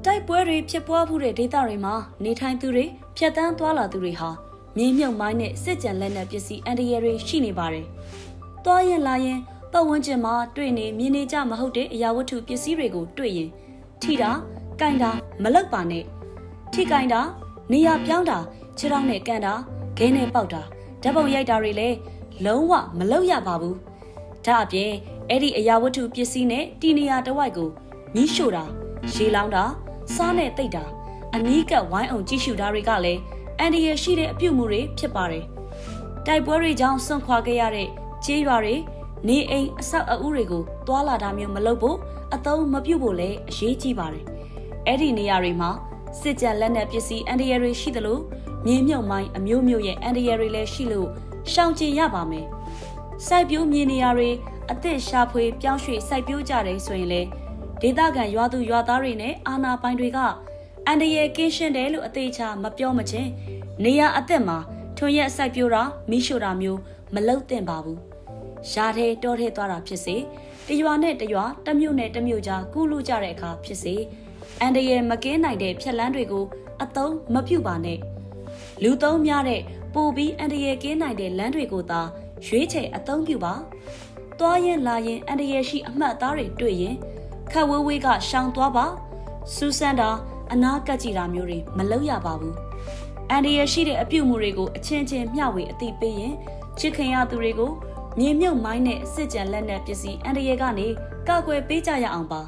တိုက်ပွဲတွေဖြစ်ပွားမှုတဲ့ဒေသတွေမှာနေထိုင်သူတွေဖြတ်တန်းသွားလာသူတွေဟာမြေမြုပ်မိုင်းနဲ့စစ်ကြံလက်နက်ပစ္စည်းအန္တရာယ်တွေရှိနေပါတယ်။သွားရင်လာရင်ပတ်ဝန်းကျင်မှာတွေ့နေမြင်နေကြမဟုတ်တဲ့အရာဝတ္ထုပစ္စည်းတွေကိုတွေ့ရင်ထိတာ၊ကင်တာမလုပ်ပါနဲ့။ထိကင်တာနေရာပြောင်းတာခြေထောက်နဲ့ကန်တာခဲနဲ့ပေါက်တာဓာတ်ပုံရိုက်တာတွေလည်းလုံးဝမလုပ်ရပါဘူး။ဒါအပြင်အဲ့ဒီအရာဝတ္ထုပစ္စည်းနဲ့တီနေရာတစ်ဝိုက်ကိုမီးရှို့တာရေလောင်းတာစားနဲ့တိတ်တာအနီးကပ်ဝိုင်းအောင်ကြည့်ရှုတာတွေကလည်းအန္တရာယ်ရှိတဲ့အပြုအမူတွေဖြစ်ပါတယ်။တိုက်ပွဲတွေကြောင့်ဆွန့်ခွာခဲ့ရတဲ့ကျေးရွာတွေနေအိမ်အဆောက်အဦတွေကိုတွာလာတာမျိုးမလုပ်ဖို့အသုံးမပြုဖို့လည်းအရေးကြီးပါတယ်။အဲ့ဒီနေရာတွေမှာစစ်ကြံလက်နက်ပစ္စည်းအန္တရာယ်တွေရှိသလိုမြေမြုပ်မိုင်းအမျိုးမျိုးရဲ့အန္တရာယ်တွေလည်းရှိလို့ရှောင်ကျဉ်ရပါမယ်။စိုက်ပျိုးမြေနေရာတွေအသစ်ရှာဖွေပြောင်းရွှေ့စိုက်ပျိုးကြတယ်ဆိုရင်လေဒေသခံရွာသူရွာသားတွေနဲ့အာဏာပိုင်တွေကအန္တရာယ်ကင်းရှင်းတယ်လို့အသေးချာမပြောမချင်းနေရာအသစ်မှာထွန်ရက်စိုက်ပျိုးတာမီးရှို့တာမျိုးမလုပ်သင့်ပါဘူး။ရှားထဲတောထဲသွားတာဖြစ်စေတရွာနဲ့တရွာတစ်မြို့နဲ့တစ်မြို့ကြားကူးလူကြတဲ့အခါဖြစ်စေအန္တရာယ်မကင်းနိုင်တဲ့ဖြက်လန်းတွေကိုအသုံးမပြုပါနဲ့။လူသုံးများတဲ့ပိုပြီးအန္တရာယ်ကင်းနိုင်တဲ့လမ်းတွေကိုသာရွေးချယ်အသုံးပြုပါ။သွားရင်လာရင်အန္တရာယ်ရှိအမှတ်အသားတွေတွေ့ရင်ခက်ဝေးဝေးကရှောင်သွားပါစူးစမ်းတာအနာကပ်ကြည့်တာမျိုးတွေမလုပ်ရပါဘူးအန္တရာယ်ရှိတဲ့အပြုအမူတွေကိုအချင်းချင်းမျှဝေအသိပေးရင်ချစ်ခင်ရသူတွေကိုမြေမြုပ်မိုင်းနဲ့စစ်ကြံလက်နက်ပစ္စည်းအန္တရာယ်ကနေကာကွယ်ပေးကြရအောင်ပါ